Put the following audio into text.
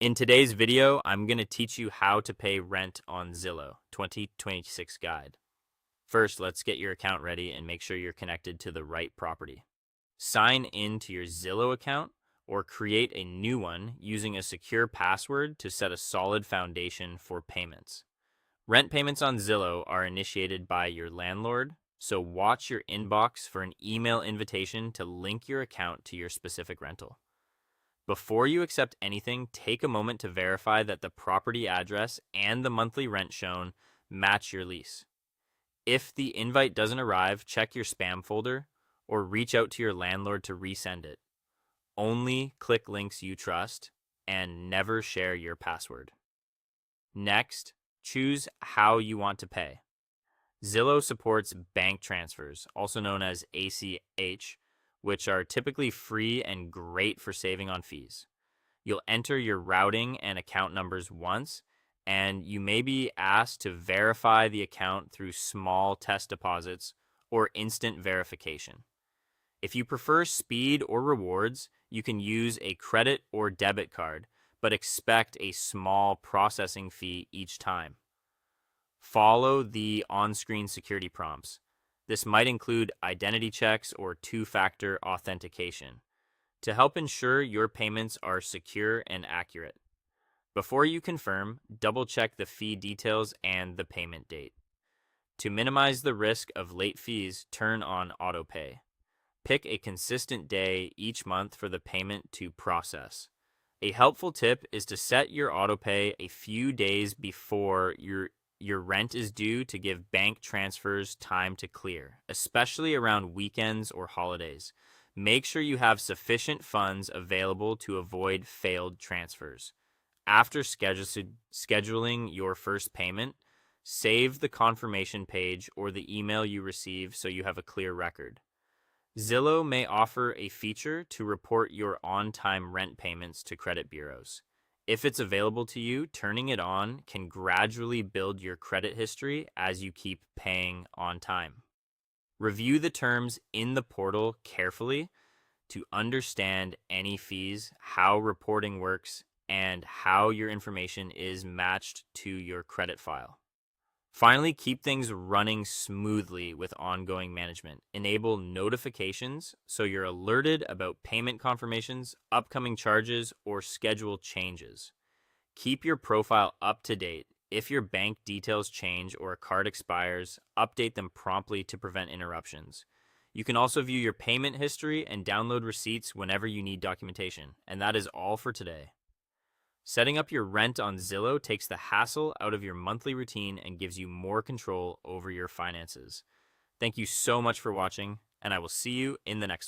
In today's video, I'm going to teach you how to pay rent on Zillow 2026 guide. First, let's get your account ready and make sure you're connected to the right property. Sign in to your Zillow account or create a new one using a secure password to set a solid foundation for payments. Rent payments on Zillow are initiated by your landlord, so watch your inbox for an email invitation to link your account to your specific rental. Before you accept anything, take a moment to verify that the property address and the monthly rent shown match your lease. If the invite doesn't arrive, check your spam folder or reach out to your landlord to resend it. Only click links you trust and never share your password. Next, choose how you want to pay. Zillow supports bank transfers, also known as ACH, which are typically free and great for saving on fees. You'll enter your routing and account numbers once, and you may be asked to verify the account through small test deposits or instant verification. If you prefer speed or rewards, you can use a credit or debit card, but expect a small processing fee each time. Follow the on-screen security prompts. This might include identity checks or two-factor authentication to help ensure your payments are secure and accurate. Before you confirm, double-check the fee details and the payment date. To minimize the risk of late fees, turn on autopay. Pick a consistent day each month for the payment to process. A helpful tip is to set your autopay a few days before your rent is due to give bank transfers time to clear, especially around weekends or holidays. Make sure you have sufficient funds available to avoid failed transfers. After scheduling your first payment, save the confirmation page or the email you receive so you have a clear record. Zillow may offer a feature to report your on-time rent payments to credit bureaus. If it's available to you, turning it on can gradually build your credit history as you keep paying on time. Review the terms in the portal carefully to understand any fees, how reporting works, and how your information is matched to your credit file. Finally, keep things running smoothly with ongoing management. Enable notifications so you're alerted about payment confirmations, upcoming charges, or schedule changes. Keep your profile up to date. If your bank details change or a card expires, update them promptly to prevent interruptions. You can also view your payment history and download receipts whenever you need documentation. And that is all for today. Setting up your rent on Zillow takes the hassle out of your monthly routine and gives you more control over your finances. Thank you so much for watching, and I will see you in the next one.